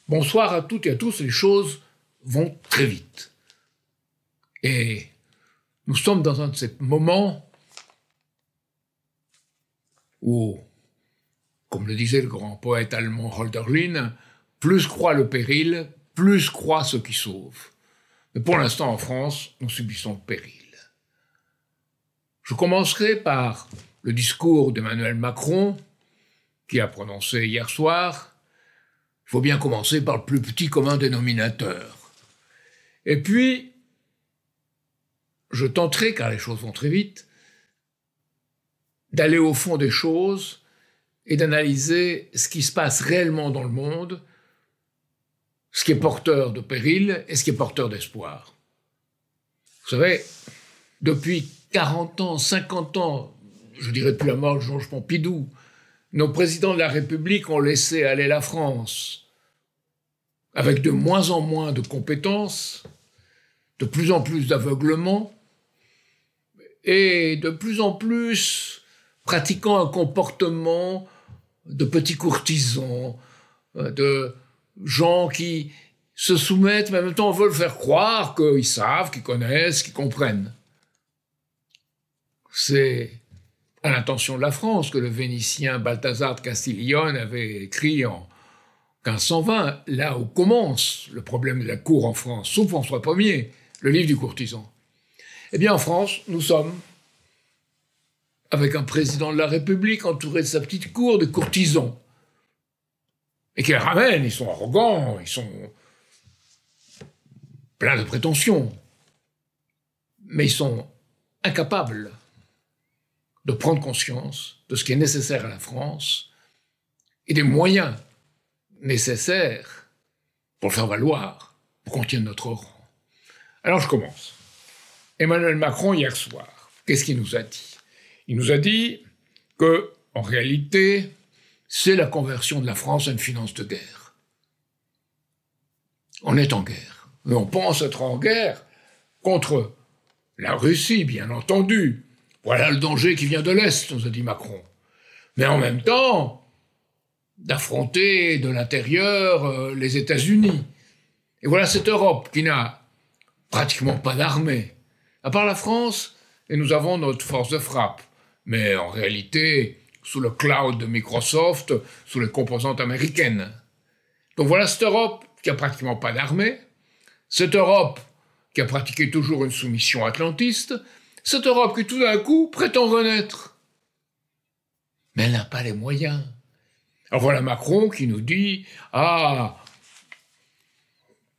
Bonsoir à toutes et à tous, les choses vont très vite. Et nous sommes dans un de ces moments où, comme le disait le grand poète allemand Hölderlin, plus croît le péril, plus croît ce qui sauve. Mais pour l'instant, en France, nous subissons le péril. Je commencerai par le discours d'Emmanuel Macron, qui a prononcé hier soir. Il faut bien commencer par le plus petit commun dénominateur. Et puis, je tenterai, car les choses vont très vite, d'aller au fond des choses et d'analyser ce qui se passe réellement dans le monde, ce qui est porteur de péril et ce qui est porteur d'espoir. Vous savez, depuis 40 ans, 50 ans, je dirais depuis la mort de Georges Pompidou, nos présidents de la République ont laissé aller la France avec de moins en moins de compétences, de plus en plus d'aveuglement et de plus en plus pratiquant un comportement de petits courtisans, de gens qui se soumettent, mais en même temps veulent faire croire qu'ils savent, qu'ils connaissent, qu'ils comprennent. C'est à l'intention de la France que le Vénitien Balthazar de Castiglione avait écrit en 1520, là où commence le problème de la cour en France, sous François Ier, le livre du courtisan. Eh bien, en France, nous sommes avec un président de la République entouré de sa petite cour de courtisans. Et qui les ramènent, ils sont arrogants, ils sont pleins de prétentions. Mais ils sont incapables de prendre conscience de ce qui est nécessaire à la France et des moyens nécessaires pour le faire valoir, pour qu'on tienne notre rang. Alors je commence. Emmanuel Macron, hier soir, qu'est-ce qu'il nous a dit? Il nous a dit que, en réalité, c'est la conversion de la France à une finance de guerre. On est en guerre. Mais on pense être en guerre contre la Russie, bien entendu. Voilà le danger qui vient de l'Est, nous a dit Macron. Mais en même temps, d'affronter de l'intérieur les États-Unis. Et voilà cette Europe qui n'a pratiquement pas d'armée. À part la France, et nous avons notre force de frappe. Mais en réalité, sous le cloud de Microsoft, sous les composantes américaines. Donc voilà cette Europe qui a pratiquement pas d'armée, cette Europe qui a pratiqué toujours une soumission atlantiste, cette Europe qui tout d'un coup prétend renaître. Mais elle n'a pas les moyens. Alors voilà Macron qui nous dit « Ah,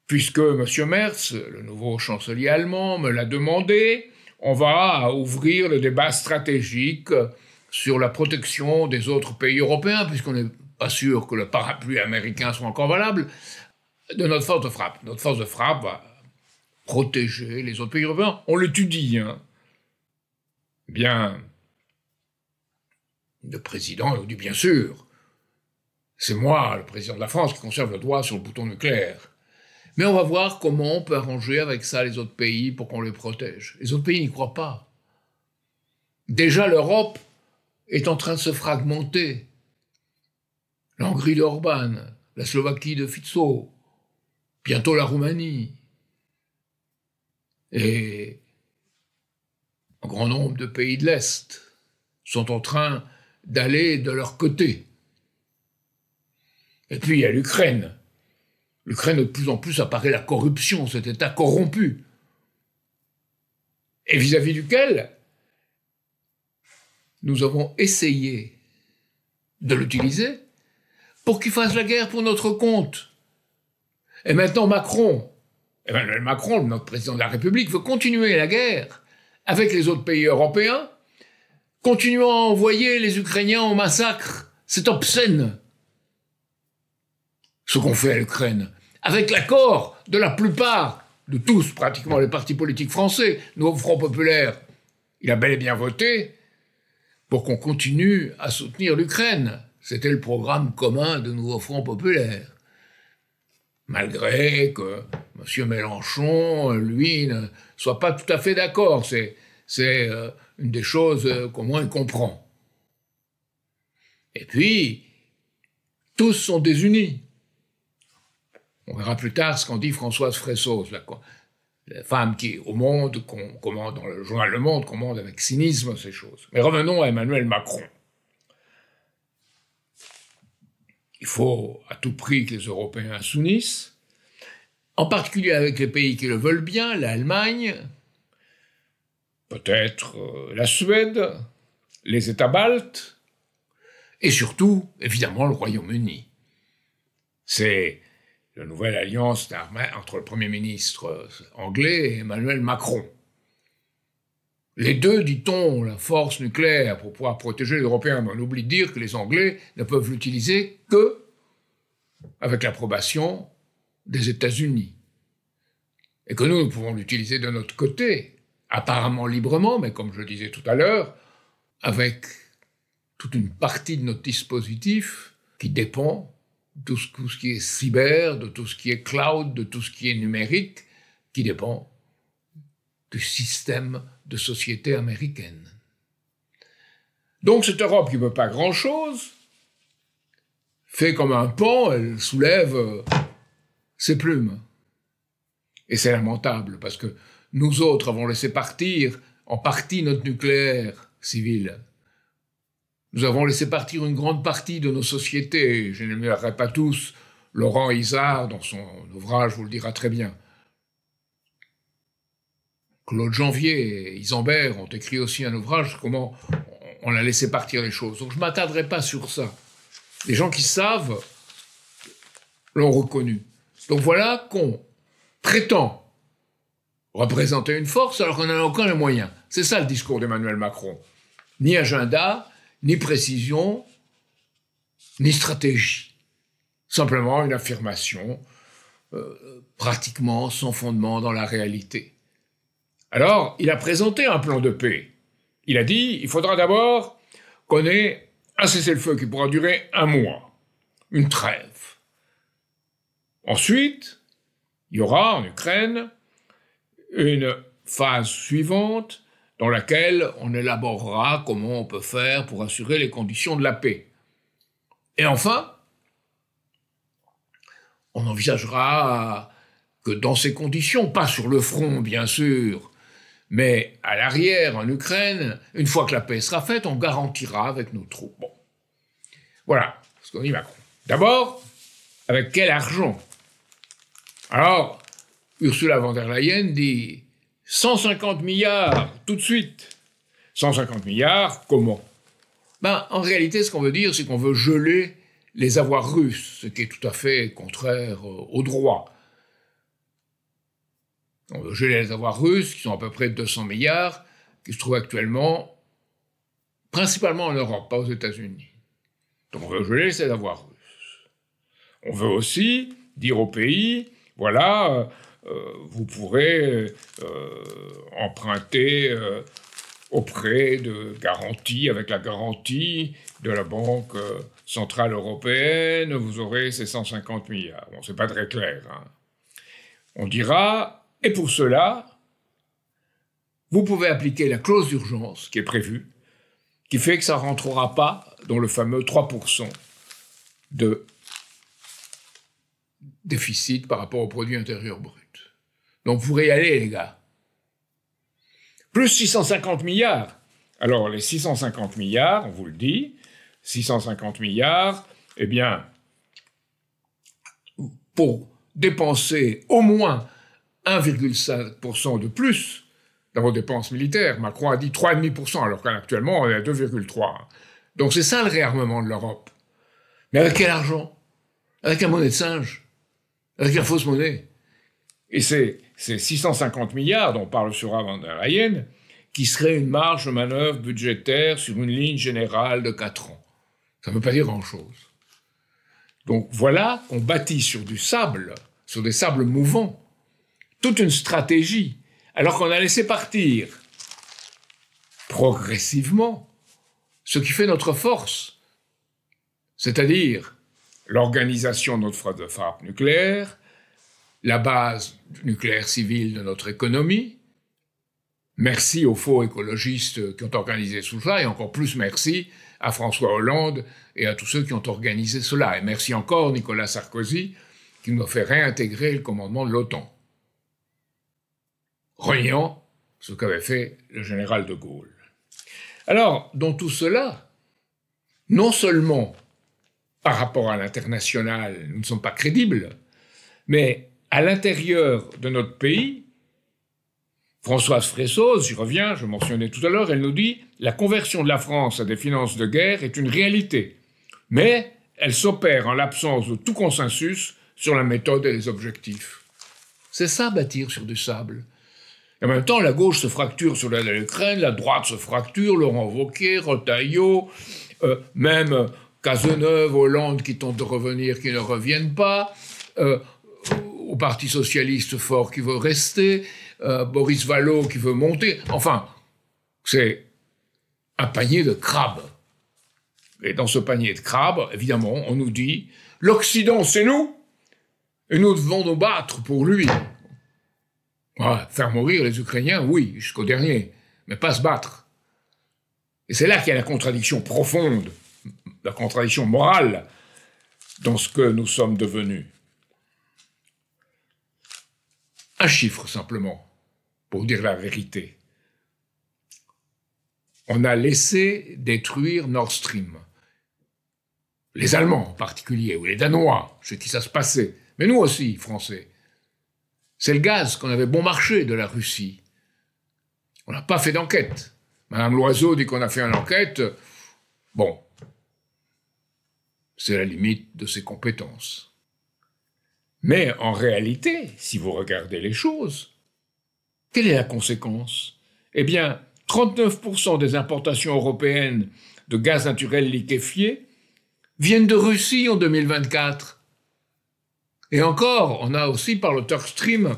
puisque M. Merz, le nouveau chancelier allemand, me l'a demandé, on va ouvrir le débat stratégique sur la protection des autres pays européens, puisqu'on n'est pas sûr que le parapluie américain soit encore valable, de notre force de frappe. Notre force de frappe va protéger les autres pays européens. On l'étudie, hein. Bien, le président nous dit bien sûr, c'est moi, le président de la France, qui conserve le doigt sur le bouton nucléaire. Mais on va voir comment on peut arranger avec ça les autres pays pour qu'on les protège. Les autres pays n'y croient pas. Déjà, l'Europe est en train de se fragmenter. La Hongrie d'Orban, la Slovaquie de Fico, bientôt la Roumanie. Et un grand nombre de pays de l'Est sont en train d'aller de leur côté. Et puis il y a l'Ukraine. L'Ukraine, de plus en plus, apparaît la corruption, cet État corrompu. Et vis-à-vis duquel nous avons essayé de l'utiliser pour qu'il fasse la guerre pour notre compte. Et maintenant Emmanuel Macron, notre président de la République, veut continuer la guerre avec les autres pays européens, continuant à envoyer les Ukrainiens au massacre. C'est obscène, ce qu'on fait à l'Ukraine, avec l'accord de la plupart, de tous pratiquement les partis politiques français. Nous, au Front Populaire, il a bel et bien voté pour qu'on continue à soutenir l'Ukraine. C'était le programme commun de Nouveau Front Populaire. Malgré que M. Mélenchon, lui, ne soit pas tout à fait d'accord. C'est une des choses qu'au moins il comprend. Et puis, tous sont désunis. On verra plus tard ce qu'en dit Françoise Fressoz, la femme qui, au Monde, commande, dans le journal Le Monde, commande avec cynisme ces choses. Mais revenons à Emmanuel Macron. Il faut à tout prix que les Européens s'unissent, en particulier avec les pays qui le veulent bien, l'Allemagne, peut-être la Suède, les États baltes, et surtout, évidemment, le Royaume-Uni. C'est la nouvelle alliance entre le Premier ministre anglais et Emmanuel Macron. Les deux, dit-on, ont la force nucléaire pour pouvoir protéger les Européens, mais on oublie de dire que les Anglais ne peuvent l'utiliser que avec l'approbation des États-Unis. Et que nous pouvons l'utiliser de notre côté, apparemment librement, mais comme je le disais tout à l'heure, avec toute une partie de notre dispositif qui dépend de tout ce qui est cyber, de tout ce qui est cloud, de tout ce qui est numérique, qui dépend du système de société américaine. Donc cette Europe qui ne veut pas grand-chose, fait comme un pont, elle soulève ses plumes. Et c'est lamentable, parce que nous autres avons laissé partir en partie notre nucléaire civil. Nous avons laissé partir une grande partie de nos sociétés. Je n'énumérerai pas tous. Laurent Isard, dans son ouvrage, vous le dira très bien. Claude Janvier et Isambert ont écrit aussi un ouvrage sur comment on a laissé partir les choses. Donc je ne m'attarderai pas sur ça. Les gens qui savent l'ont reconnu. Donc voilà qu'on prétend représenter une force alors qu'on n'en a aucun moyen. C'est ça le discours d'Emmanuel Macron. Ni agenda, ni précision, ni stratégie. Simplement une affirmation pratiquement sans fondement dans la réalité. Alors, il a présenté un plan de paix. Il a dit, il faudra d'abord qu'on ait un cessez-le-feu qui pourra durer 1 mois, une trêve. Ensuite, il y aura en Ukraine une phase suivante dans laquelle on élaborera comment on peut faire pour assurer les conditions de la paix. Et enfin, on envisagera que dans ces conditions, pas sur le front bien sûr, mais à l'arrière, en Ukraine, une fois que la paix sera faite, on garantira avec nos troupes. Bon. Voilà ce qu'on dit Macron. D'abord, avec quel argent? Alors, Ursula von der Leyen dit 150 milliards tout de suite. 150 milliards, comment? En réalité, ce qu'on veut dire, c'est qu'on veut geler les avoirs russes, ce qui est tout à fait contraire au droit. On veut geler les avoirs russes, qui sont à peu près 200 milliards, qui se trouvent actuellement principalement en Europe, pas aux États-Unis. Donc on veut geler ces avoirs russes. On veut aussi dire au pays, voilà, vous pourrez emprunter auprès de garanties, avec la garantie de la Banque Centrale Européenne, vous aurez ces 150 milliards. Bon, c'est pas très clair. Hein. On dira, et pour cela, vous pouvez appliquer la clause d'urgence qui est prévue, qui fait que ça ne rentrera pas dans le fameux 3% de déficit par rapport au produit intérieur brut. Donc vous pourrez y aller, les gars. Plus 650 milliards. Alors, les 650 milliards, on vous le dit, 650 milliards, eh bien, pour dépenser au moins 1,5% de plus dans vos dépenses militaires, Macron a dit 3,5%, alors qu'actuellement, on est à 2,3%. Donc c'est ça le réarmement de l'Europe. Mais avec quel argent? Avec la monnaie de singe? Avec la fausse monnaie? Et c'est 650 milliards dont parle Ursula von der Leyen, qui serait une marge de manœuvre budgétaire sur une ligne générale de 4 ans. Ça ne veut pas dire grand-chose. Donc voilà qu'on bâtit sur du sable, sur des sables mouvants, toute une stratégie, alors qu'on a laissé partir progressivement ce qui fait notre force, c'est-à-dire l'organisation de notre force de frappe nucléaire, la base nucléaire civile de notre économie. Merci aux faux écologistes qui ont organisé tout ça, et encore plus merci à François Hollande et à tous ceux qui ont organisé cela. Et merci encore Nicolas Sarkozy, qu'il me fait réintégrer le commandement de l'OTAN, reniant ce qu'avait fait le général de Gaulle. Alors, dans tout cela, non seulement par rapport à l'international, nous ne sommes pas crédibles, mais à l'intérieur de notre pays, Françoise Fressoz, j'y reviens, je mentionnais tout à l'heure, elle nous dit « La conversion de la France à des finances de guerre est une réalité, mais elle s'opère en l'absence de tout consensus sur la méthode et les objectifs. » C'est ça, bâtir sur du sable. Et en même temps, la gauche se fracture sur l'aide à l'Ukraine, la droite se fracture, Laurent Wauquiez, Retailleau, même Cazeneuve, Hollande qui tentent de revenir, qui ne reviennent pas, au Parti socialiste fort qui veut rester, Boris Vallaud qui veut monter. Enfin, c'est un panier de crabes. Et dans ce panier de crabes, évidemment, on nous dit « L'Occident, c'est nous, et nous devons nous battre pour lui. » Ouais, faire mourir les Ukrainiens, oui, jusqu'au dernier, mais pas se battre. Et c'est là qu'il y a la contradiction profonde, la contradiction morale dans ce que nous sommes devenus. Un chiffre simplement, pour dire la vérité. On a laissé détruire Nord Stream. Les Allemands en particulier, ou les Danois, chez qui ça se passait, mais nous aussi, Français. C'est le gaz qu'on avait bon marché de la Russie. On n'a pas fait d'enquête. Madame Loiseau dit qu'on a fait une enquête. Bon, c'est la limite de ses compétences. Mais en réalité, si vous regardez les choses, quelle est la conséquence? Eh bien, 39% des importations européennes de gaz naturel liquéfié viennent de Russie en 2024. Et encore, on a aussi par le Turkstream,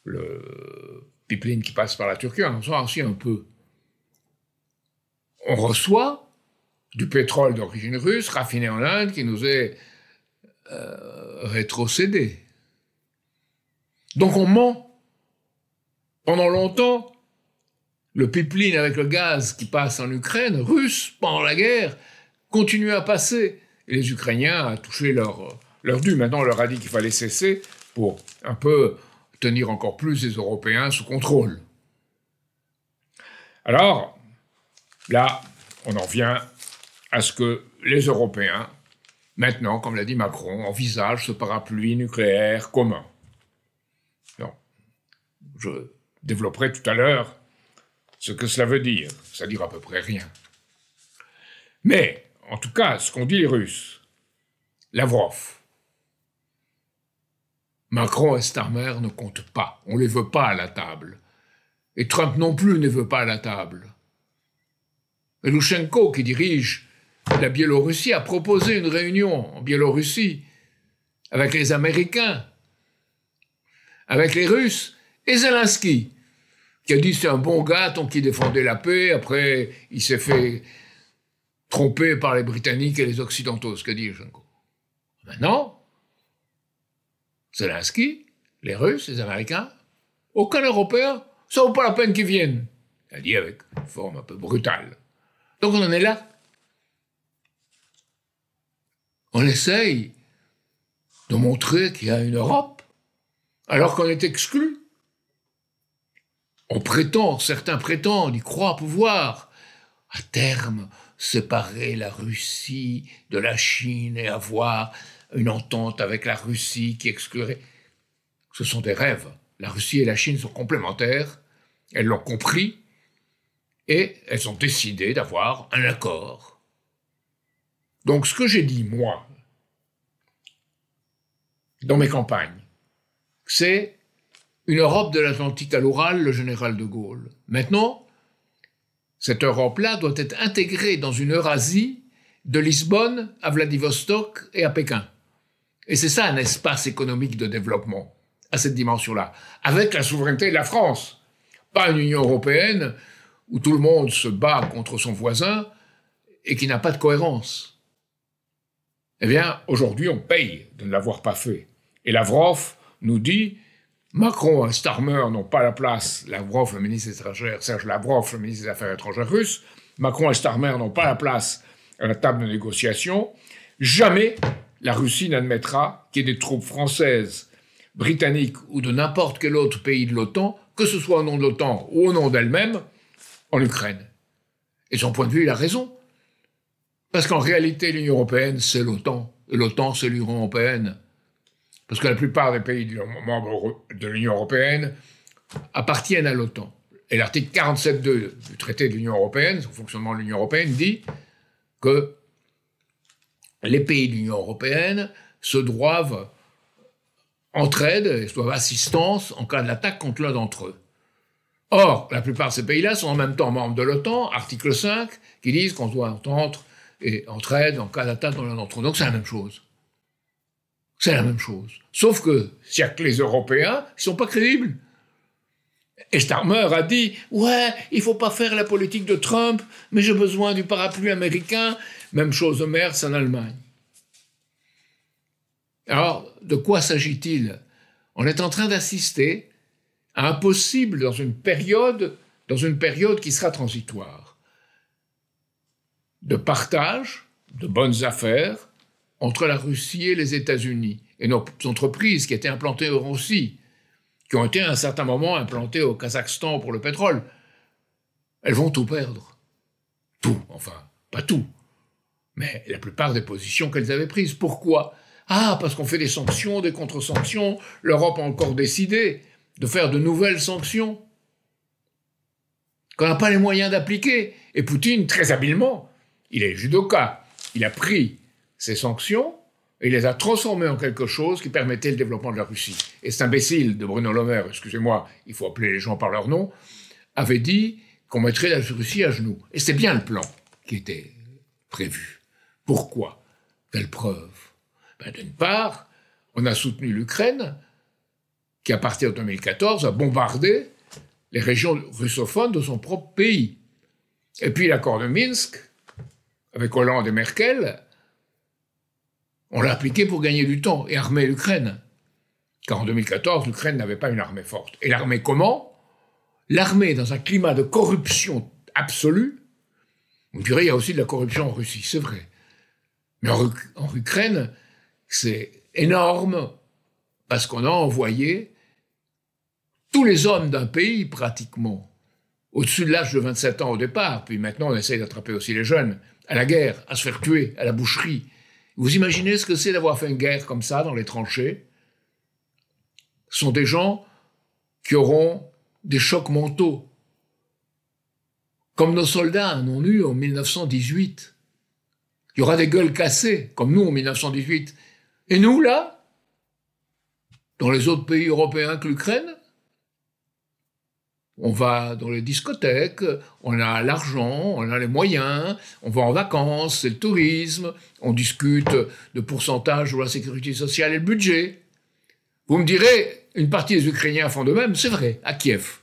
le pipeline qui passe par la Turquie, on en reçoit aussi un peu. On reçoit du pétrole d'origine russe raffiné en Inde qui nous est rétrocédé. Donc on ment. Pendant longtemps, le pipeline avec le gaz qui passe en Ukraine, russe, pendant la guerre, continue à passer. Et les Ukrainiens ont touché leur dû. Maintenant, on leur a dit qu'il fallait cesser pour un peu tenir encore plus les Européens sous contrôle. Alors, là, on en vient à ce que les Européens, maintenant, comme l'a dit Macron, envisagent ce parapluie nucléaire commun. Non. Je développerai tout à l'heure ce que cela veut dire. Ça ne dire à peu près rien. Mais, en tout cas, ce qu'ont dit les Russes, Lavrov, Macron et Starmer ne comptent pas. On ne les veut pas à la table. Et Trump non plus ne veut pas à la table. Et Loushenko, qui dirige la Biélorussie, a proposé une réunion en Biélorussie avec les Américains, avec les Russes, et Zelensky, qui a dit c'est un bon gars, tant qu'il défendait la paix, après il s'est fait tromper par les Britanniques et les Occidentaux, ce qu'a dit Loushenko. Maintenant, Zelensky, les Russes, les Américains, aucun Européen, ça vaut pas la peine qu'ils viennent. Il a dit avec une forme un peu brutale. Donc on en est là. On essaye de montrer qu'il y a une Europe, alors qu'on est exclu. On prétend, certains prétendent, ils croient pouvoir, à terme, séparer la Russie de la Chine et avoir une entente avec la Russie qui exclurait. Ce sont des rêves. La Russie et la Chine sont complémentaires, elles l'ont compris, et elles ont décidé d'avoir un accord. Donc ce que j'ai dit, moi, dans mes campagnes, c'est une Europe de l'Atlantique à l'Oural, le général de Gaulle. Maintenant, cette Europe-là doit être intégrée dans une Eurasie de Lisbonne à Vladivostok et à Pékin. Et c'est ça un espace économique de développement, à cette dimension-là, avec la souveraineté de la France. Pas une Union européenne où tout le monde se bat contre son voisin et qui n'a pas de cohérence. Eh bien, aujourd'hui, on paye de ne l'avoir pas fait. Et Lavrov nous dit, Macron et Starmer n'ont pas la place, Lavrov, le ministre des étrangères, Serge Lavrov, le ministre des Affaires étrangères russe, Macron et Starmer n'ont pas la place à la table de négociation, jamais la Russie n'admettra qu'il y ait des troupes françaises, britanniques ou de n'importe quel autre pays de l'OTAN, que ce soit au nom de l'OTAN ou au nom d'elle-même, en Ukraine. Et de son point de vue, il a raison. Parce qu'en réalité, l'Union européenne, c'est l'OTAN. Et l'OTAN, c'est l'Union européenne. Parce que la plupart des pays membres de l'Union européenne appartiennent à l'OTAN. Et l'article 47.2 du traité de l'Union européenne, sur le fonctionnement de l'Union européenne, dit que les pays de l'Union européenne se doivent entraide et se doivent assistance en cas d'attaque contre l'un d'entre eux. Or, la plupart de ces pays-là sont en même temps membres de l'OTAN, article 5, qui disent qu'on doit entendre et entraide en cas d'attaque contre l'un d'entre eux. Donc c'est la même chose. C'est la même chose. Sauf que, s'il n'y a que les Européens, ils ne sont pas crédibles. Et Starmer a dit « Ouais, il ne faut pas faire la politique de Trump, mais j'ai besoin du parapluie américain. » Même chose au Merz en Allemagne. Alors, de quoi s'agit-il? On est en train d'assister à un possible dans une période qui sera transitoire, de partage, de bonnes affaires entre la Russie et les États-Unis, et nos entreprises qui étaient implantées en Russie, qui ont été à un certain moment implantées au Kazakhstan pour le pétrole, elles vont tout perdre. Tout, enfin, pas tout, mais la plupart des positions qu'elles avaient prises. Pourquoi? Ah, parce qu'on fait des sanctions, des contre-sanctions, l'Europe a encore décidé de faire de nouvelles sanctions qu'on n'a pas les moyens d'appliquer. Et Poutine, très habilement, il est judoka, il a pris ces sanctions et il les a transformées en quelque chose qui permettait le développement de la Russie. Et cet imbécile de Bruno Le Maire, excusez-moi, il faut appeler les gens par leur nom, avait dit qu'on mettrait la Russie à genoux. Et c'est bien le plan qui était prévu. Pourquoi? Quelle preuve? D'une part, on a soutenu l'Ukraine, qui à partir de 2014 a bombardé les régions russophones de son propre pays. Et puis l'accord de Minsk, avec Hollande et Merkel, on l'a appliqué pour gagner du temps et armer l'Ukraine. Car en 2014, l'Ukraine n'avait pas une armée forte. Et l'armée comment? L'armée dans un climat de corruption absolue. On dirait qu'il y a aussi de la corruption en Russie, c'est vrai. Mais en Ukraine, c'est énorme parce qu'on a envoyé tous les hommes d'un pays, pratiquement, au-dessus de l'âge de 27 ans au départ, puis maintenant on essaye d'attraper aussi les jeunes, à la guerre, à se faire tuer, à la boucherie. Vous imaginez ce que c'est d'avoir fait une guerre comme ça dans les tranchées? Ce sont des gens qui auront des chocs mentaux, comme nos soldats en ont eu en 1918. Il y aura des gueules cassées, comme nous en 1918. Et nous, là, dans les autres pays européens que l'Ukraine, on va dans les discothèques, on a l'argent, on a les moyens, on va en vacances, c'est le tourisme, on discute de pourcentage de la sécurité sociale et le budget. Vous me direz, une partie des Ukrainiens font de même, c'est vrai, à Kiev,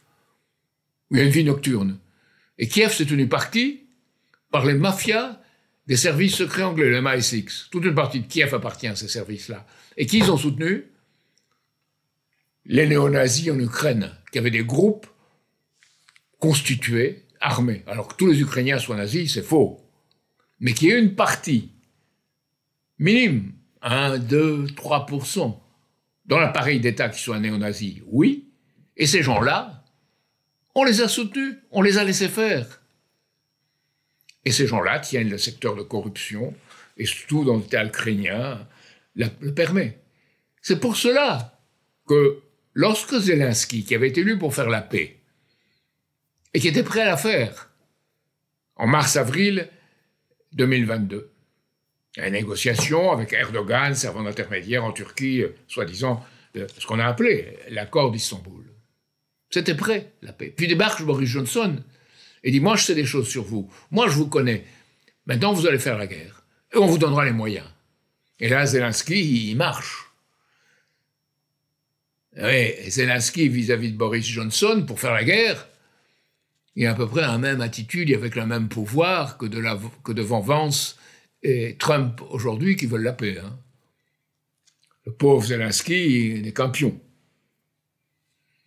où il y a une vie nocturne. Et Kiev s'est tenu parti par les mafias des services secrets anglais, le MI6. Toute une partie de Kiev appartient à ces services-là. Et qui ils ont soutenu? Les néo-nazis en Ukraine, qui avaient des groupes constitués, armés. Alors que tous les Ukrainiens soient nazis, c'est faux. Mais qu'il y ait une partie minime, 1, 2, 3%, dans l'appareil d'État qui soit néo-nazis, oui. Et ces gens-là, on les a soutenus, on les a laissés faire. Et ces gens-là tiennent le secteur de corruption, et surtout dans l'État ukrainien, le permet. C'est pour cela que lorsque Zelensky, qui avait été élu pour faire la paix, et qui était prêt à la faire, en mars-avril 2022, il y a une négociation avec Erdogan, servant d'intermédiaire en Turquie, soi-disant, ce qu'on a appelé l'accord d'Istanbul. C'était prêt, la paix. Puis débarque Boris Johnson et dit « Moi, je sais des choses sur vous. Moi, je vous connais. Maintenant, vous allez faire la guerre. Et on vous donnera les moyens. » Et là, Zelensky, il marche. Et Zelensky, vis-à-vis de Boris Johnson, pour faire la guerre, il a à peu près la même attitude et avec le même pouvoir que devant Vance et Trump aujourd'hui qui veulent la paix. Hein. Le pauvre Zelensky n'est qu'un pion.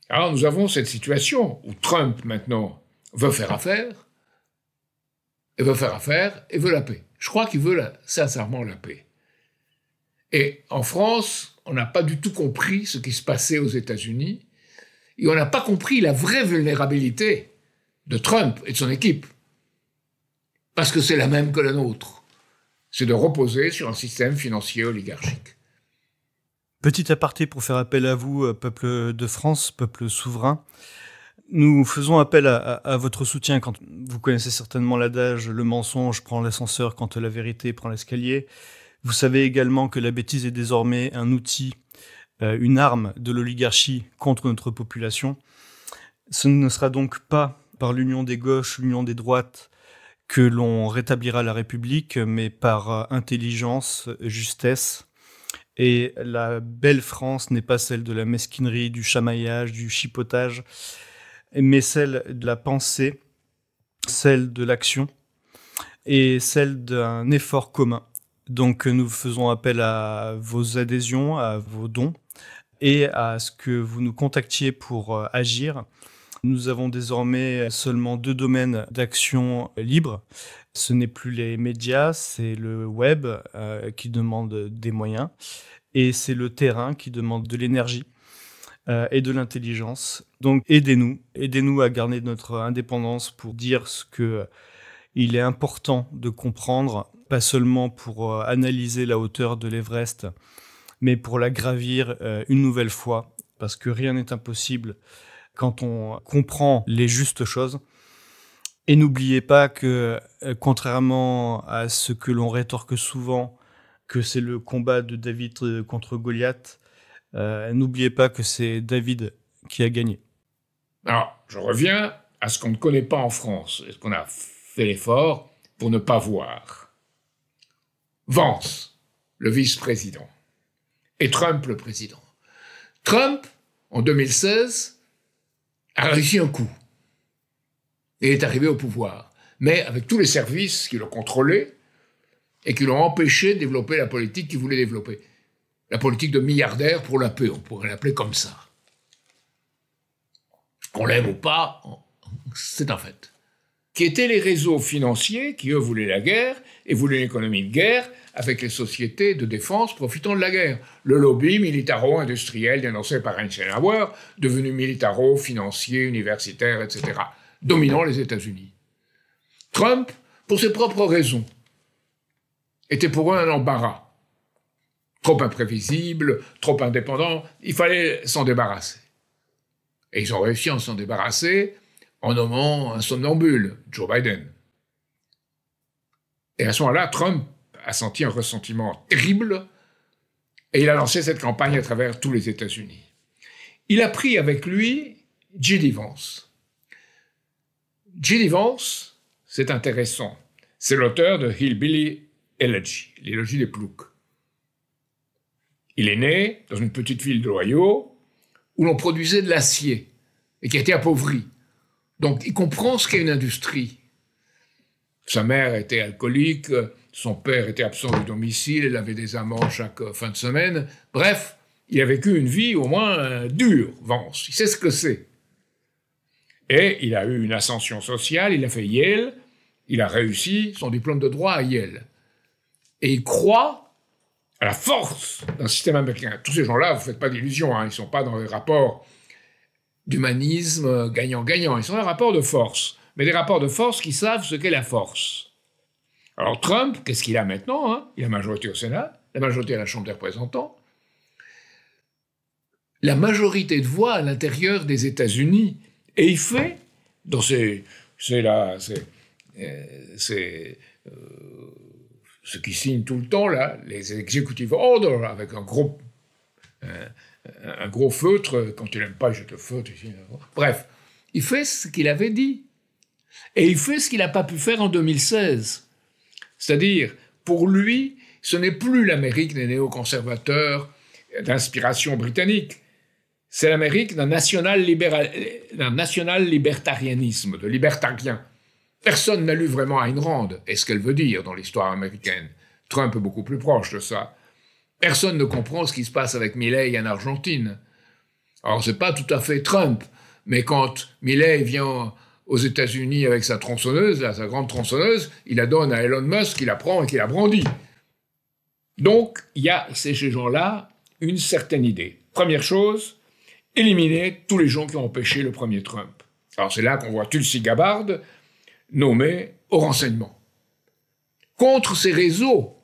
Alors nous avons cette situation où Trump maintenant veut faire affaire, et veut la paix. Je crois qu'il veut sincèrement la paix. Et en France, on n'a pas du tout compris ce qui se passait aux États-Unis, et on n'a pas compris la vraie vulnérabilité de Trump et de son équipe, parce que c'est la même que la nôtre. C'est de reposer sur un système financier oligarchique. Petit aparté pour faire appel à vous, peuple de France, peuple souverain. Nous faisons appel à votre soutien quand vous connaissez certainement l'adage « le mensonge prend l'ascenseur quand la vérité prend l'escalier ». Vous savez également que la bêtise est désormais un outil, une arme de l'oligarchie contre notre population. Ce ne sera donc pas par l'union des gauches, l'union des droites que l'on rétablira la République, mais par intelligence, justesse. Et la belle France n'est pas celle de la mesquinerie, du chamaillage, du chipotage, mais celle de la pensée, celle de l'action et celle d'un effort commun. Donc nous faisons appel à vos adhésions, à vos dons et à ce que vous nous contactiez pour agir. Nous avons désormais seulement 2 domaines d'action libre. Ce n'est plus les médias, c'est le web qui demande des moyens et c'est le terrain qui demande de l'énergie et de l'intelligence. Donc aidez-nous à garder notre indépendance pour dire ce que il est important de comprendre, pas seulement pour analyser la hauteur de l'Everest, mais pour la gravir une nouvelle fois, parce que rien n'est impossible quand on comprend les justes choses. Et n'oubliez pas que, contrairement à ce que l'on rétorque souvent, que c'est le combat de David contre Goliath, n'oubliez pas que c'est David qui a gagné. Alors, je reviens à ce qu'on ne connaît pas en France, et ce qu'on a fait l'effort pour ne pas voir. Vance, le vice-président, et Trump, le président. Trump, en 2016, a réussi un coup. Et est arrivé au pouvoir, mais avec tous les services qui l'ont contrôlé et qui l'ont empêché de développer la politique qu'il voulait développer. La politique de milliardaire pour la paix, on pourrait l'appeler comme ça. Qu'on l'aime ou pas, c'est un fait. Qui étaient les réseaux financiers qui, eux, voulaient la guerre et voulaient l'économie de guerre avec les sociétés de défense profitant de la guerre. Le lobby militaro-industriel dénoncé par Eisenhower, devenu militaro-financier, universitaire, etc., dominant les États-Unis. Trump, pour ses propres raisons, était pour eux un embarras. Trop imprévisible, trop indépendant, il fallait s'en débarrasser. Et ils ont réussi à s'en débarrasser en nommant un somnambule, Joe Biden. Et à ce moment-là, Trump a senti un ressentiment terrible et il a lancé cette campagne à travers tous les États-Unis. Il a pris avec lui J.D. Vance. J.D. Vance, c'est intéressant. C'est l'auteur de Hillbilly Elegy, l'élogie des ploucs. Il est né dans une petite ville de l'Ohio où l'on produisait de l'acier et qui a été appauvri. Donc il comprend ce qu'est une industrie. Sa mère était alcoolique, son père était absent du domicile, elle avait des amants chaque fin de semaine. Bref, il a vécu une vie au moins dure, Vance. Il sait ce que c'est. Et il a eu une ascension sociale, il a fait Yale, il a réussi son diplôme de droit à Yale. Et il croit à la force d'un système américain. Tous ces gens-là, vous ne faites pas d'illusions, ils ne sont pas dans les rapports d'humanisme gagnant-gagnant, ils sont dans les rapports de force. Mais des rapports de force qui savent ce qu'est la force. Alors Trump, qu'est-ce qu'il a maintenant Il a la majorité au Sénat, la majorité à la Chambre des représentants, la majorité de voix à l'intérieur des États-Unis. Et il fait, dans ce qui signe tout le temps, là, les executive orders, avec un gros feutre, quand il n'aime pas, il jette le feutre. Bref, il fait ce qu'il avait dit. Et il fait ce qu'il n'a pas pu faire en 2016. C'est-à-dire, pour lui, ce n'est plus l'Amérique des néoconservateurs d'inspiration britannique. C'est l'Amérique d'un national libertarianisme, de libertarien. Personne n'a lu vraiment Ayn Rand, et ce qu'elle veut dire dans l'histoire américaine. Trump est beaucoup plus proche de ça. Personne ne comprend ce qui se passe avec Milei en Argentine. Alors, c'est pas tout à fait Trump, mais quand Milei vient aux États-Unis avec sa tronçonneuse, sa grande tronçonneuse, il la donne à Elon Musk, qui la prend et qui la brandit. Donc, il y a chez ces gens-là une certaine idée. Première chose, éliminer tous les gens qui ont empêché le premier Trump. Alors c'est là qu'on voit Tulsi Gabbard nommé au renseignement. Contre ces réseaux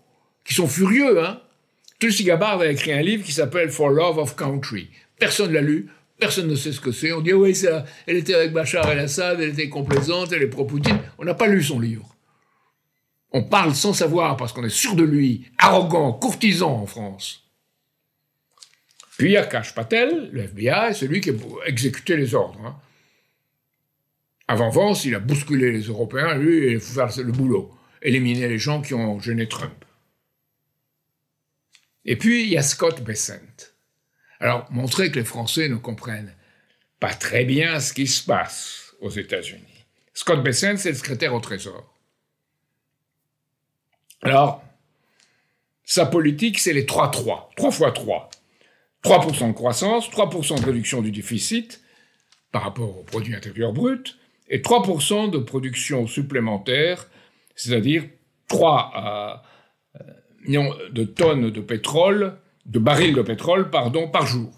qui sont furieux, hein, Tulsi Gabbard a écrit un livre qui s'appelle For Love of Country. Personne ne l'a lu, personne ne sait ce que c'est. On dit oui, ça, elle était avec Bachar el-Assad, elle était complaisante, elle est pro-Poutine. On n'a pas lu son livre. On parle sans savoir parce qu'on est sûr de lui, arrogant, courtisan en France. Puis il y a Kash Patel, le FBI, celui qui a exécuté les ordres. Hein. Avant Vance, il a bousculé les Européens, lui, il faut faire le boulot, éliminer les gens qui ont gêné Trump. Et puis il y a Scott Bessent. Alors, montrer que les Français ne comprennent pas très bien ce qui se passe aux États-Unis. Scott Bessent, c'est le secrétaire au Trésor. Alors, sa politique, c'est les 3-3. 3 fois 3. 3% de croissance, 3% de réduction du déficit par rapport au produit intérieur brut, et 3% de production supplémentaire, c'est-à-dire 3 millions de tonnes de pétrole, de barils de pétrole, pardon, par jour.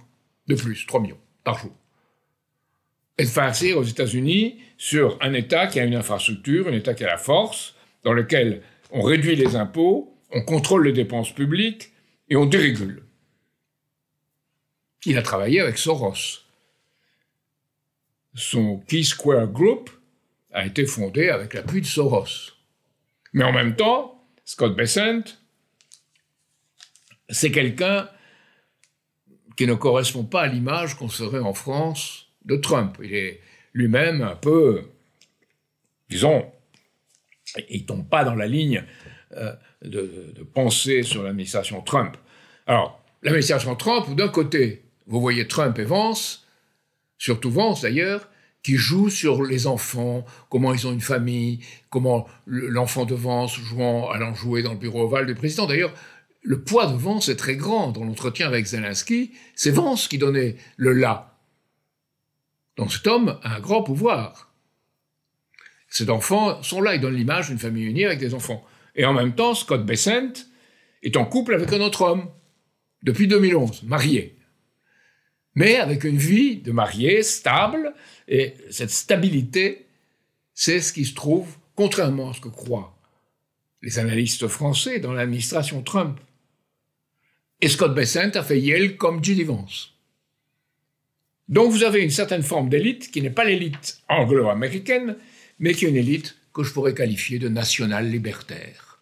De plus, 3 millions par jour. Et de faire agir aux États-Unis sur un État qui a une infrastructure, un État qui a la force, dans lequel on réduit les impôts, on contrôle les dépenses publiques et on dérégule. Il a travaillé avec Soros. Son Key Square Group a été fondé avec l'appui de Soros. Mais en même temps, Scott Bessent, c'est quelqu'un qui ne correspond pas à l'image qu'on serait en France de Trump. Il est lui-même un peu, disons, il ne tombe pas dans la ligne de pensée sur l'administration Trump. Alors, l'administration Trump, d'un côté, vous voyez Trump et Vance, surtout Vance d'ailleurs, qui jouent sur les enfants, comment ils ont une famille, comment l'enfant de Vance allant jouer dans le bureau ovale du président. D'ailleurs, le poids de Vance est très grand. Dans l'entretien avec Zelensky, c'est Vance qui donnait le là. Donc cet homme a un grand pouvoir. Ces enfants sont là, ils donnent l'image d'une famille unie avec des enfants. Et en même temps, Scott Bessent est en couple avec un autre homme, depuis 2011, marié. Mais avec une vie de marié stable, et cette stabilité, c'est ce qui se trouve, contrairement à ce que croient les analystes français dans l'administration Trump. Et Scott Bessent a fait Yale comme J.D. Vance. Donc vous avez une certaine forme d'élite qui n'est pas l'élite anglo-américaine, mais qui est une élite que je pourrais qualifier de national-libertaire.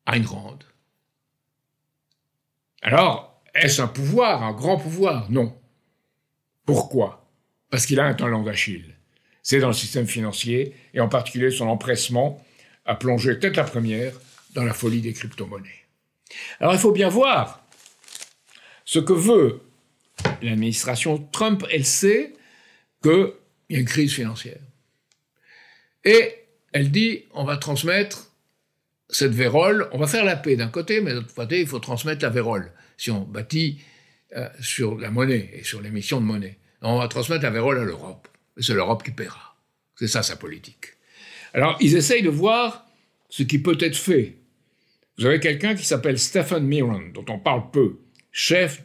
Ayn Rand. Alors, est-ce un pouvoir, un grand pouvoir? Non. Pourquoi? Parce qu'il a un talent d'Achille. C'est dans le système financier, et en particulier son empressement à plonger tête la première dans la folie des crypto-monnaies. Alors il faut bien voir ce que veut l'administration Trump. Elle sait qu'il y a une crise financière. Et elle dit, on va transmettre cette vérole, on va faire la paix d'un côté, mais de l'autre côté, il faut transmettre la vérole. Si on bâtit sur la monnaie et sur l'émission de monnaie, on va transmettre la vérole à l'Europe. Et c'est l'Europe qui paiera. C'est ça sa politique. Alors, ils essayent de voir ce qui peut être fait. Vous avez quelqu'un qui s'appelle Stephen Miron, dont on parle peu, chef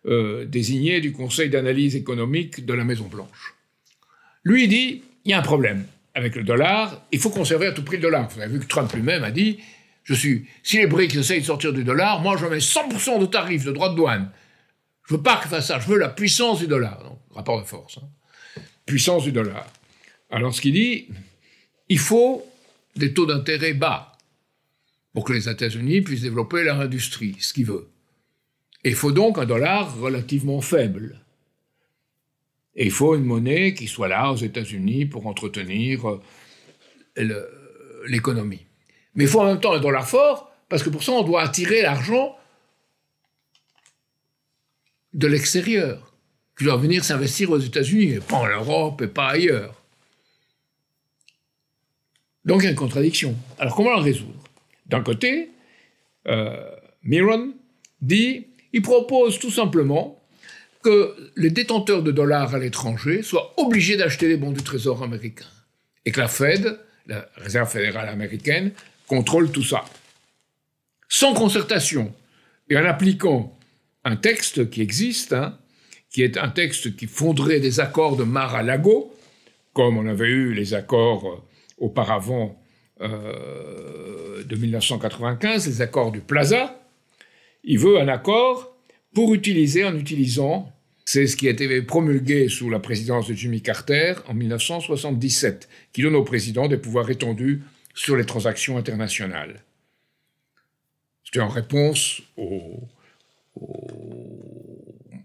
désigné du Conseil d'analyse économique de la Maison-Blanche. Lui, il dit, il y a un problème avec le dollar, il faut conserver à tout prix le dollar. Vous avez vu que Trump lui-même a dit, si les BRICS essayent de sortir du dollar, moi je mets 100% de tarifs, de droits de douane. Je veux pas qu'il fasse ça, je veux la puissance du dollar. Donc, rapport de force. Hein. Puissance du dollar. Alors ce qu'il dit, il faut des taux d'intérêt bas pour que les États-Unis puissent développer leur industrie, ce qu'ils veulent. Et il faut donc un dollar relativement faible. Et il faut une monnaie qui soit là aux États-Unis pour entretenir l'économie. Mais il faut en même temps un dollar fort, parce que pour ça, on doit attirer l'argent de l'extérieur, qui doit venir s'investir aux États-Unis, et pas en Europe, et pas ailleurs. Donc il y a une contradiction. Alors comment la résoudre? D'un côté, Miron dit, il propose tout simplement que les détenteurs de dollars à l'étranger soient obligés d'acheter les bons du Trésor américain, et que la Fed, la Réserve fédérale américaine, contrôle tout ça. Sans concertation. Et en appliquant un texte qui existe, hein, qui est un texte qui fonderait des accords de Mar-a-Lago, comme on avait eu les accords auparavant de 1995, les accords du Plaza, il veut un accord pour utiliser, en utilisant, c'est ce qui a été promulgué sous la présidence de Jimmy Carter en 1977, qui donne au président des pouvoirs étendus sur les transactions internationales. C'était en réponse aux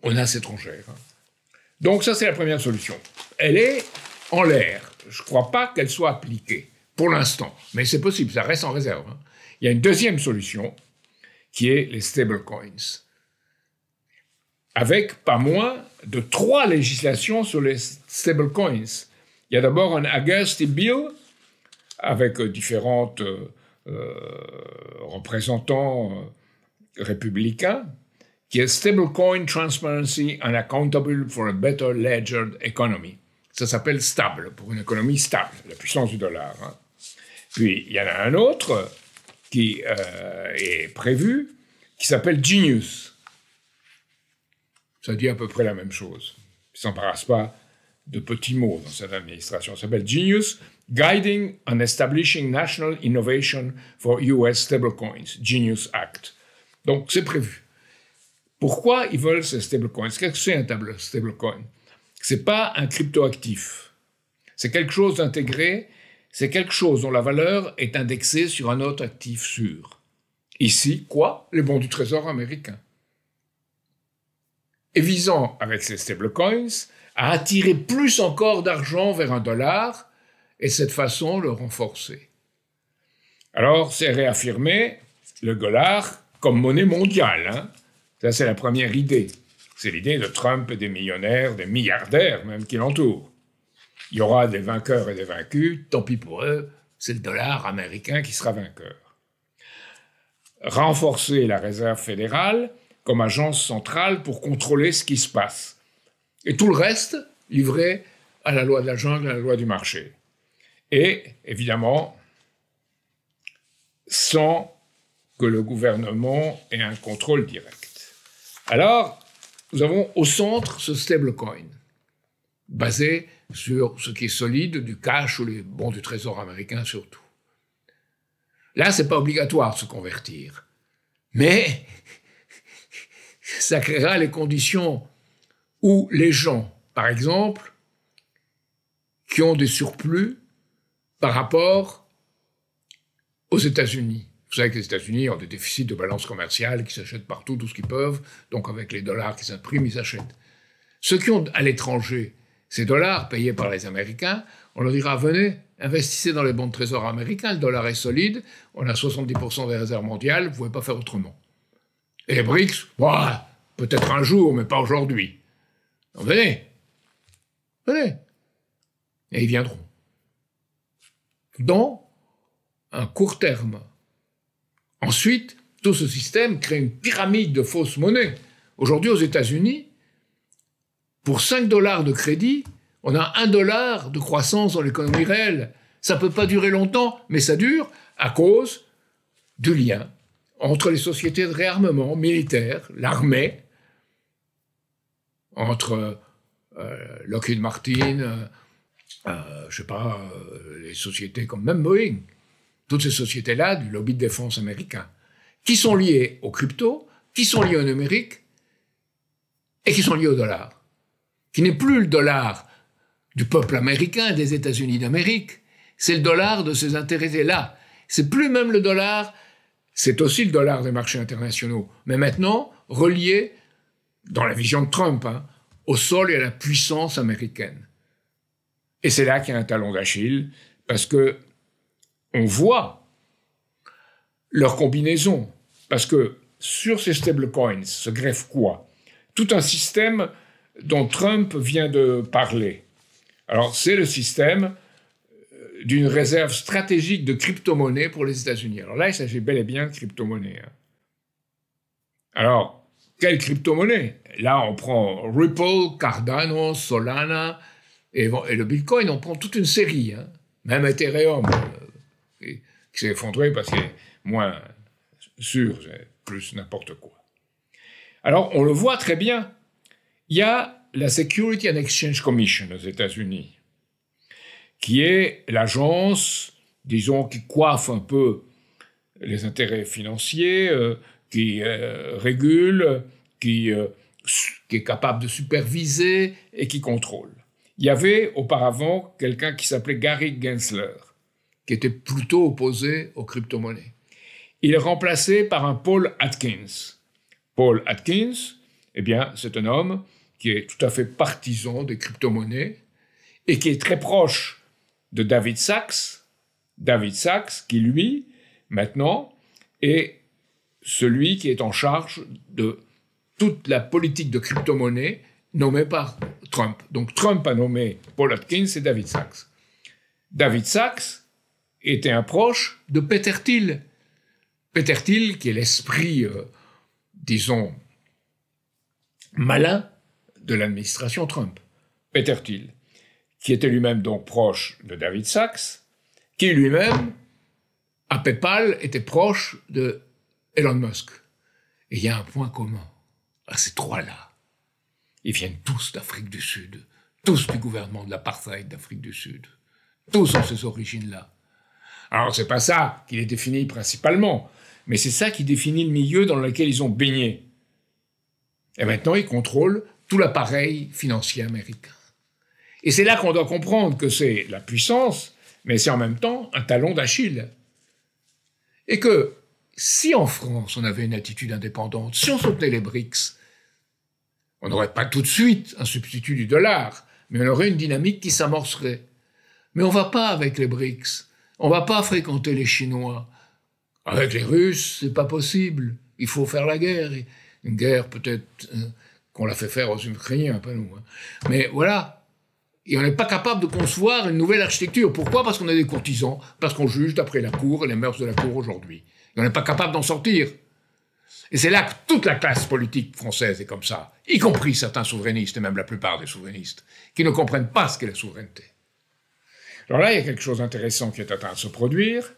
menaces étrangères. Donc ça, c'est la première solution. Elle est en l'air. Je ne crois pas qu'elle soit appliquée, pour l'instant. Mais c'est possible, ça reste en réserve. Il y a une deuxième solution, qui est les stablecoins, avec pas moins de 3 législations sur les stablecoins. Il y a d'abord un Auguste Bill, avec différents représentants républicains, qui est Stablecoin Transparency and Accountable for a Better Ledgered Economy. Ça s'appelle stable, pour une économie stable, la puissance du dollar. Hein. Puis, il y en a un autre qui est prévu, qui s'appelle Genius. Ça dit à peu près la même chose. Il ne s'embarrasse pas de petits mots dans cette administration. Ça s'appelle Genius, Guiding and Establishing National Innovation for US Stablecoins, Genius Act. Donc, c'est prévu. Pourquoi ils veulent ces stablecoins? Qu'est-ce que c'est un stablecoin? Ce n'est pas un cryptoactif. C'est quelque chose d'intégré, c'est quelque chose dont la valeur est indexée sur un autre actif sûr. Ici, quoi? Les bons du Trésor américain. Et visant, avec ces stablecoins, à attirer plus encore d'argent vers un dollar et de cette façon le renforcer. Alors, c'est réaffirmer le dollar comme monnaie mondiale. Hein. Ça, c'est la première idée. C'est l'idée de Trump et des millionnaires, des milliardaires même qui l'entourent. Il y aura des vainqueurs et des vaincus, tant pis pour eux, c'est le dollar américain qui sera vainqueur. Renforcer la réserve fédérale comme agence centrale pour contrôler ce qui se passe. Et tout le reste, livré à la loi de la jungle, à la loi du marché. Et, évidemment, sans que le gouvernement ait un contrôle direct. Alors, nous avons au centre ce stablecoin, basé sur ce qui est solide, du cash ou les bons du Trésor américain surtout. Là, ce n'est pas obligatoire de se convertir. Mais ça créera les conditions où les gens, par exemple, qui ont des surplus par rapport aux États-Unis. Vous savez que les États-Unis ont des déficits de balance commerciale, qui s'achètent partout, tout ce qu'ils peuvent, donc avec les dollars qu'ils impriment, ils achètent. Ceux qui ont à l'étranger ces dollars payés par les Américains, on leur dira, venez, investissez dans les bons de trésor américains, le dollar est solide, on a 70% des réserves mondiales, vous ne pouvez pas faire autrement. Et les BRICS, bah, peut-être un jour, mais pas aujourd'hui. Donc venez, venez. Et ils viendront. Dans un court terme. Ensuite, tout ce système crée une pyramide de fausses monnaies. Aujourd'hui, aux États-Unis, pour 5 $ de crédit, on a 1 $ de croissance dans l'économie réelle. Ça ne peut pas durer longtemps, mais ça dure à cause du lien entre les sociétés de réarmement militaire, l'armée, entre Lockheed Martin, les sociétés comme même Boeing, toutes ces sociétés-là du lobby de défense américain, qui sont liées aux cryptos, qui sont liées au numérique et qui sont liées au dollar, qui n'est plus le dollar du peuple américain et des États-Unis d'Amérique, c'est le dollar de ces intéressés-là. C'est plus même le dollar, c'est aussi le dollar des marchés internationaux, mais maintenant relié, dans la vision de Trump, au sol et à la puissance américaine. Et c'est là qu'il y a un talon d'Achille, parce que on voit leur combinaison, parce que sur ces stablecoins se greffe quoi? Tout un système dont Trump vient de parler. Alors, c'est le système d'une réserve stratégique de crypto-monnaies pour les États-Unis. Alors là, il s'agit bel et bien de crypto-monnaies. Alors, quelle crypto-monnaie? Là, on prend Ripple, Cardano, Solana et le Bitcoin, on prend toute une série. Même Ethereum, qui s'est effondré parce qu'il est moins sûr, c'est plus n'importe quoi. Alors, on le voit très bien. Il y a la Security and Exchange Commission aux États-Unis, qui est l'agence, disons, qui coiffe un peu les intérêts financiers, qui régule, qui est capable de superviser et qui contrôle. Il y avait auparavant quelqu'un qui s'appelait Gary Gensler, qui était plutôt opposé aux crypto-monnaies. Il est remplacé par un Paul Atkins. Paul Atkins, eh bien, c'est un homme qui est tout à fait partisan des crypto-monnaies et qui est très proche de David Sachs. David Sachs, qui lui, maintenant, est celui qui est en charge de toute la politique de crypto-monnaie nommée par Trump. Donc Trump a nommé Paul Atkins et David Sachs. David Sachs était un proche de Peter Thiel. Peter Thiel, qui est l'esprit, disons, malin de l'administration Trump. Peter Thiel, qui était lui-même donc proche de David Sachs, qui lui-même, à PayPal, était proche de Elon Musk. Et il y a un point commun à ces trois-là. Ils viennent tous d'Afrique du Sud, tous du gouvernement de l'apartheid d'Afrique du Sud. Tous ont ces origines-là. Alors, c'est pas ça qui les définit principalement, mais c'est ça qui définit le milieu dans lequel ils ont baigné. Et maintenant, ils contrôlent tout l'appareil financier américain. Et c'est là qu'on doit comprendre que c'est la puissance, mais c'est en même temps un talon d'Achille. Et que si en France on avait une attitude indépendante, si on soutenait les BRICS, on n'aurait pas tout de suite un substitut du dollar, mais on aurait une dynamique qui s'amorcerait. Mais on ne va pas avec les BRICS, on ne va pas fréquenter les Chinois. Avec les Russes, c'est pas possible, il faut faire la guerre. Une guerre peut-être qu'on l'a fait faire aux Ukrainiens, pas nous. Mais voilà. Et on n'est pas capable de concevoir une nouvelle architecture. Pourquoi ? Parce qu'on a des courtisans, parce qu'on juge d'après la cour et les mœurs de la cour aujourd'hui. Et on n'est pas capable d'en sortir. Et c'est là que toute la classe politique française est comme ça, y compris certains souverainistes, et même la plupart des souverainistes, qui ne comprennent pas ce qu'est la souveraineté. Alors là, il y a quelque chose d'intéressant qui est en train de se produire.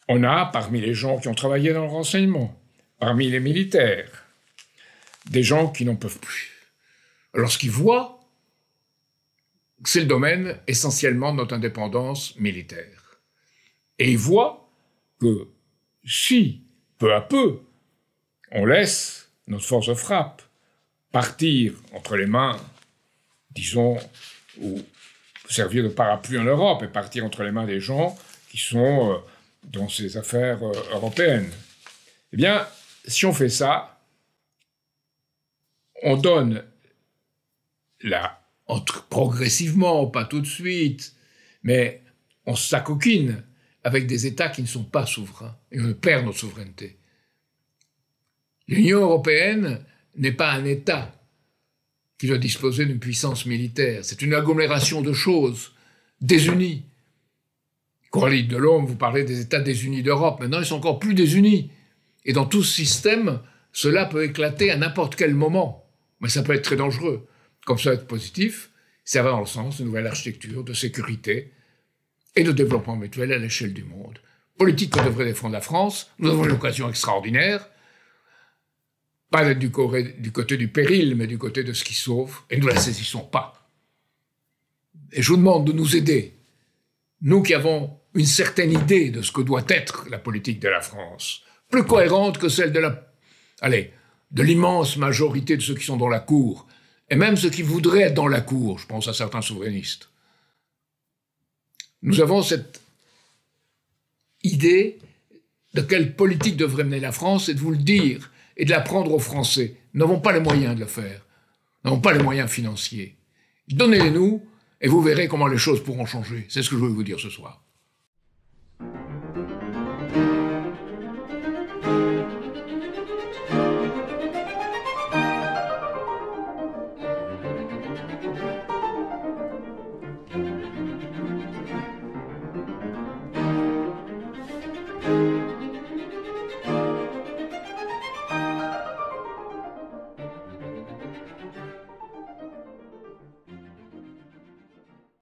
On a, parmi les gens qui ont travaillé dans le renseignement, parmi les militaires, des gens qui n'en peuvent plus. Lorsqu'ils voient que c'est le domaine essentiellement de notre indépendance militaire. Et ils voient que si, peu à peu, on laisse notre force de frappe partir entre les mains, disons, ou servir de parapluie en Europe et partir entre les mains des gens qui sont dans ces affaires européennes, eh bien, si on fait ça, on donne progressivement, pas tout de suite, mais on s'acoquine avec des États qui ne sont pas souverains, et on perd notre souveraineté. L'Union européenne n'est pas un État qui doit disposer d'une puissance militaire, c'est une agglomération de choses désunies. Coralie Delhomme, vous parlez des États désunis d'Europe, maintenant ils sont encore plus désunis. Et dans tout ce système, cela peut éclater à n'importe quel moment, mais ça peut être très dangereux. Comme ça, être positif, ça va dans le sens d'une nouvelle architecture de sécurité et de développement mutuel à l'échelle du monde. Politique que devrait défendre la France, nous avons une occasion extraordinaire, pas d'être du côté du péril, mais du côté de ce qui sauve, et nous ne la saisissons pas. Et je vous demande de nous aider, nous qui avons une certaine idée de ce que doit être la politique de la France, plus cohérente que celle de l'immense majorité de ceux qui sont dans la cour, et même ceux qui voudraient être dans la cour, je pense à certains souverainistes. Nous avons cette idée de quelle politique devrait mener la France, et de vous le dire, et de l'apprendre aux Français. Nous n'avons pas les moyens de le faire. Nous n'avons pas les moyens financiers. Donnez-les-nous, et vous verrez comment les choses pourront changer. C'est ce que je veux vous dire ce soir.